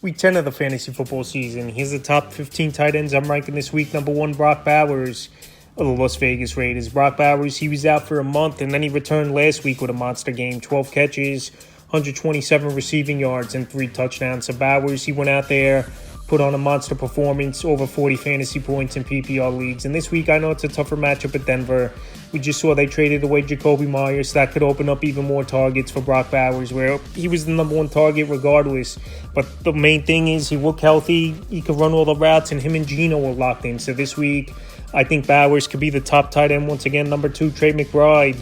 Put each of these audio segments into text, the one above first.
Week 10 of the fantasy football season. Here's the top 15 tight ends I'm ranking this week. Number 1, Brock Bowers of the Las Vegas Raiders. Brock Bowers, he was out for a month, and then he returned last week with a monster game. 12 catches, 127 receiving yards, and 3 touchdowns. So Bowers, he went out there, put on a monster performance, over 40 fantasy points in PPR leagues. And this week, I know it's a tougher matchup at Denver. We just saw they traded away Jacoby Myers. That could open up even more targets for Brock Bowers, where he was the number 1 target regardless. But the main thing is he looked healthy. He could run all the routes, and him and Geno were locked in. So this week, I think Bowers could be the top tight end once again. Number 2, Trey McBride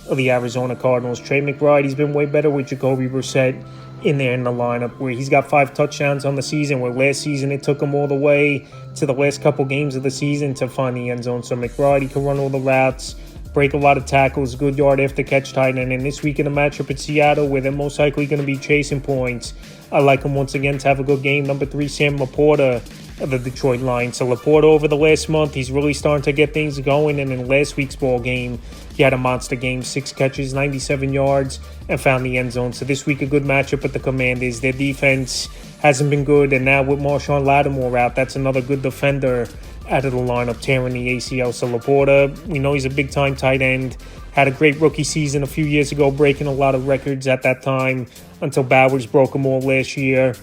of the Arizona Cardinals. Trey McBride, he's been way better with Jacoby Brissett in there in the lineup, where he's got 5 touchdowns on the season, where last season it took him all the way to the last couple games of the season to find the end zone. So McBride, he can run all the routes, break a lot of tackles, good yard after catch tight end. And this week in the matchup at Seattle, where they're most likely going to be chasing points, I like him once again to have a good game. Number 3, Sam Laporta of the Detroit Lions. So Laporta, over the last month, he's really starting to get things going. And in last week's ball game, he had a monster game, 6 catches, 97 yards, and found the end zone. So this week, a good matchup with the Commanders. Their defense hasn't been good, and now with Marshawn Lattimore out, that's another good defender out of the lineup, tearing the ACL. So Laporta, we know he's a big-time tight end. Had a great rookie season a few years ago, breaking a lot of records at that time until Bowers broke them all last year.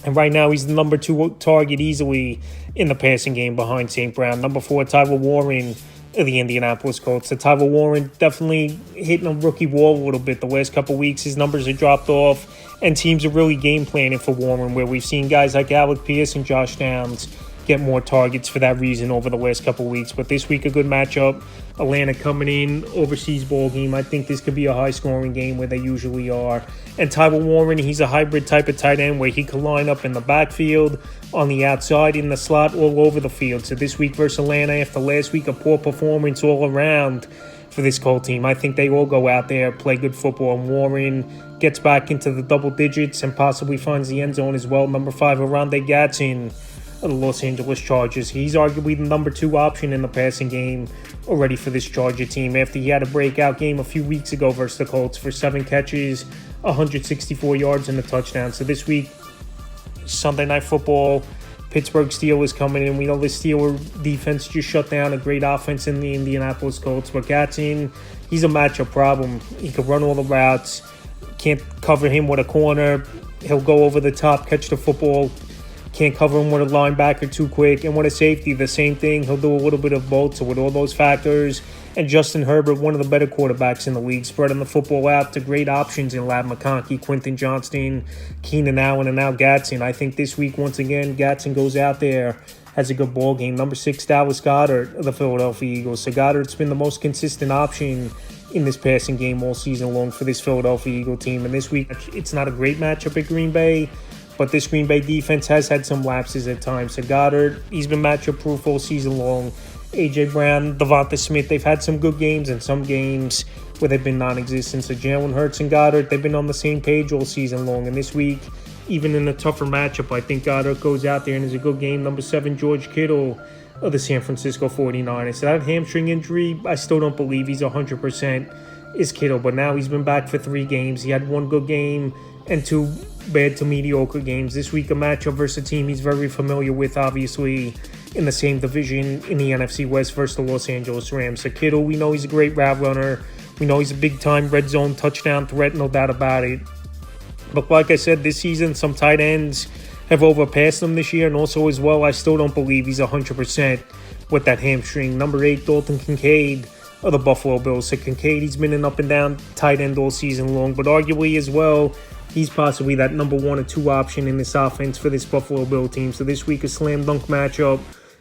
And right now, he's the number 2 target easily in the passing game behind St. Brown. Number 4, Tyler Warren of the Indianapolis Colts. So Tyler Warren definitely hitting a rookie wall a little bit. The last couple of weeks, his numbers have dropped off, and teams are really game planning for Warren, where we've seen guys like Alec Pierce and Josh Downs get more targets for that reason over the last couple of weeks. But this week, a good matchup. Atlanta coming in, overseas ball game. I think this could be a high-scoring game where they usually are. And Tyler Warren, he's a hybrid type of tight end where he can line up in the backfield, on the outside, in the slot, all over the field. So this week versus Atlanta, after last week, a poor performance all around for this Colt team, I think they all go out there, play good football, and Warren gets back into the double digits and possibly finds the end zone as well. Number 5, Arondé Gatson of the Los Angeles Chargers. He's arguably the number 2 option in the passing game already for this Charger team, after he had a breakout game a few weeks ago versus the Colts for 7 catches, 164 yards, and a touchdown. So this week, Sunday Night Football, Pittsburgh Steelers coming in. We know the Steelers defense just shut down a great offense in the Indianapolis Colts. But Gatson, he's a matchup problem. He can run all the routes. Can't cover him with a corner. He'll go over the top, catch the football. Can't cover him with a linebacker too quick. And with a safety, the same thing. He'll do a little bit of both. So with all those factors, and Justin Herbert, one of the better quarterbacks in the league, spreading the football out to great options in Ladd McConkey, Quentin Johnston, Keenan Allen, and now Gatson. I think this week, once again, Gatson goes out there, has a good ball game. Number 6, Dallas Goedert of the Philadelphia Eagles. So Goedert's been the most consistent option in this passing game all season long for this Philadelphia Eagle team. And this week, it's not a great matchup at Green Bay, but this Green Bay defense has had some lapses at times. So Goedert, he's been matchup-proof all season long. A.J. Brown, Devonta Smith, they've had some good games and some games where they've been non-existent. So Jalen Hurts and Goedert, they've been on the same page all season long. And this week, even in a tougher matchup, I think Goedert goes out there and is a good game. Number 7, George Kittle of the San Francisco 49ers. So that hamstring injury, I still don't believe he's 100% is Kittle. But now he's been back for 3 games. He had 1 good game and 2 bad to mediocre games. This week, a matchup versus a team he's very familiar with, obviously, in the same division in the NFC West versus the Los Angeles Rams. So Kittle, we know he's a great route runner. We know he's a big-time red zone touchdown threat, no doubt about it. But like I said, this season, some tight ends have overpassed him this year. And also as well, I still don't believe he's 100% with that hamstring. Number 8, Dalton Kincaid of the Buffalo Bills. So Kincaid, he's been an up-and-down tight end all season long. But arguably as well, he's possibly that number 1 or 2 option in this offense for this Buffalo Bill team. So this week, a slam dunk matchup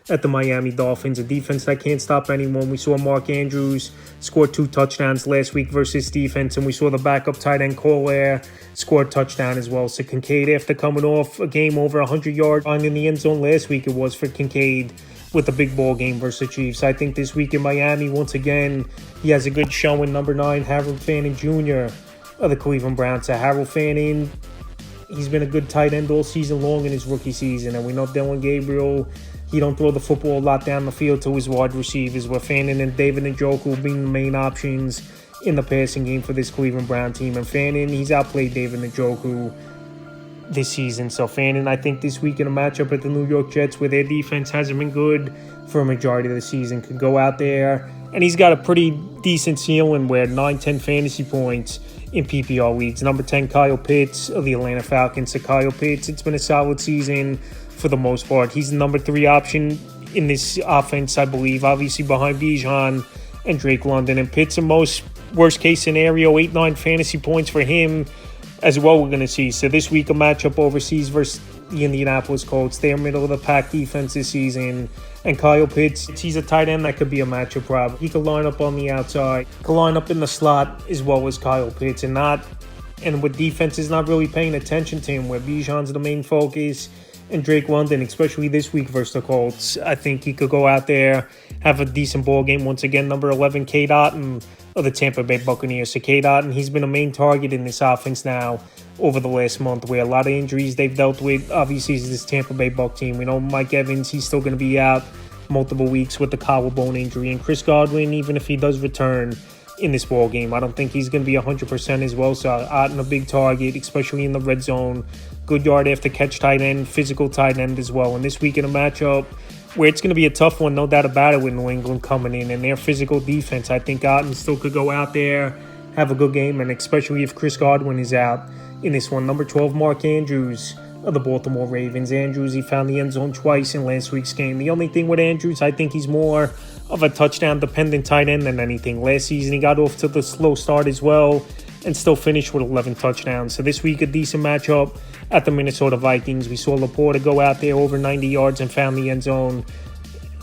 at the Miami Dolphins, a defense that can't stop anyone. We saw Mark Andrews score 2 touchdowns last week versus defense, and we saw the backup tight end Colaire score a touchdown as well. So Kincaid, after coming off a game over 100 yards in the end zone last week, it was for Kincaid with a big ball game versus the Chiefs. I think this week in Miami, once again, he has a good showing. Number 9, Harold Fanning Jr. of the Cleveland Browns. So Harold Fanning, he's been a good tight end all season long in his rookie season, and we know Dylan Gabriel, he don't throw the football a lot down the field to his wide receivers, where Fanning and David Njoku being the main options in the passing game for this Cleveland Brown team. And Fanning, he's outplayed David Njoku this season. So Fannin, I think this week in a matchup at the New York Jets where their defense hasn't been good for a majority of the season, could go out there, and he's got a pretty decent ceiling where 9-10 fantasy points in PPR leagues. Number 10, Kyle Pitts of the Atlanta Falcons. So Kyle Pitts, it's been a solid season for the most part. He's the number 3 option in this offense, I believe, obviously behind Bijan and Drake London. And Pitts, in most worst case scenario, 8-9 fantasy points for him as well, we're going to see. So this week, a matchup overseas versus the Indianapolis Colts. They're middle of the pack defense this season. And Kyle Pitts, he's a tight end that could be a matchup problem. He could line up on the outside, could line up in the slot as well as Kyle Pitts, and with defenses not really paying attention to him, where Bijan's the main focus, and Drake London, especially this week versus the Colts, I think he could go out there, have a decent ball game. Once again, number 11, K. Otton of the Tampa Bay Buccaneers. So K. Otton, he's been a main target in this offense now over the last month, where a lot of injuries they've dealt with. Obviously, it's this Tampa Bay Buc team. We know Mike Evans, he's still going to be out multiple weeks with the collarbone injury. And Chris Godwin, even if he does return in this ball game, I don't think he's going to be 100% as well. So Otton, a big target, especially in the red zone. Good yard after catch tight end, physical tight end as well. And this week in a matchup where it's going to be a tough one, no doubt about it, with New England coming in and their physical defense, I think Otton still could go out there, have a good game, and especially if Chris Godwin is out in this one. Number 12, Mark Andrews of the Baltimore Ravens. Andrews, he found the end zone twice in last week's game. The only thing with Andrews, I think he's more of a touchdown-dependent tight end than anything. Last season, he got off to the slow start as well and still finished with 11 touchdowns. So this week, a decent matchup at the Minnesota Vikings. We saw Laporta go out there over 90 yards and found the end zone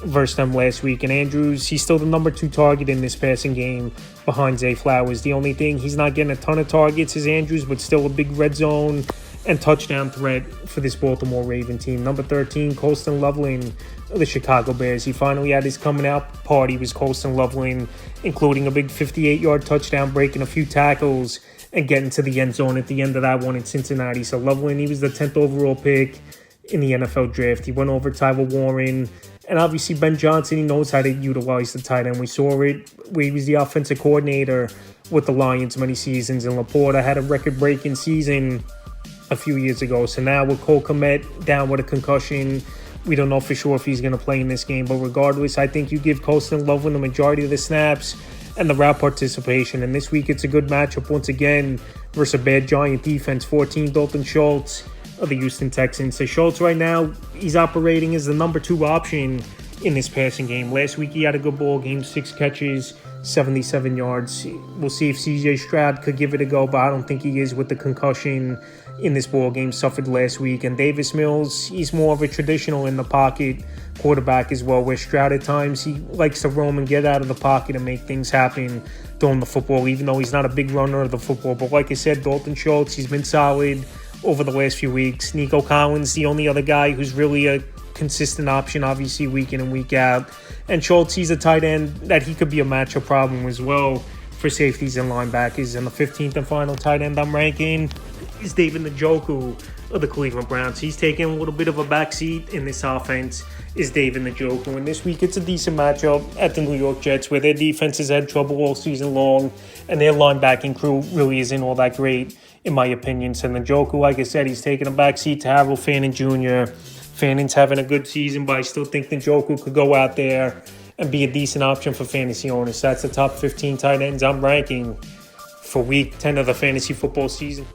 versus them last week. And Andrews, he's still the number 2 target in this passing game behind Zay Flowers. The only thing, he's not getting a ton of targets as Andrews, but still a big red zone and touchdown threat for this Baltimore Raven team. Number 13, Colston Loveland of the Chicago Bears. He finally had his coming out party with Colston Loveland, including a big 58-yard touchdown, breaking a few tackles and getting to the end zone at the end of that one in Cincinnati. So Loveland, he was the 10th overall pick in the NFL draft. He went over Tyler Warren. And obviously Ben Johnson, he knows how to utilize the tight end. We saw it where he was the offensive coordinator with the Lions many seasons. And Laporta had a record-breaking season a few years ago. So now with Cole Kmet down with a concussion, we don't know for sure if he's going to play in this game. But regardless, I think you give Colston Loveland the majority of the snaps and the route participation. And this week, it's a good matchup once again versus a bad Giant defense. 14, Dalton Schultz of the Houston Texans. So Schultz right now, he's operating as the number 2 option in this passing game. Last week, he had a good ball game, 6 catches, 77 yards. We'll see if CJ Stroud could give it a go, but I don't think he is with the concussion in this ball game suffered last week. And Davis Mills, he's more of a traditional in the pocket quarterback as well, where Stroud at times, he likes to roam and get out of the pocket and make things happen throwing the football, even though he's not a big runner of the football. But like I said, Dalton Schultz, he's been solid over the last few weeks. Nico Collins, the only other guy who's really a consistent option, obviously week in and week out. And Schultz, he's a tight end that he could be a matchup problem as well for safeties and linebackers. And the 15th and final tight end I'm ranking is David Njoku of the Cleveland Browns. He's taking a little bit of a backseat in this offense, is David Njoku. And this week, it's a decent matchup at the New York Jets, where their defense has had trouble all season long, and their linebacking crew really isn't all that great, in my opinion. So Njoku, like I said, he's taking a backseat to Harold Fannin Jr. Fannin's having a good season, but I still think Njoku could go out there and be a decent option for fantasy owners. That's the top 15 tight ends I'm ranking for week 10 of the fantasy football season.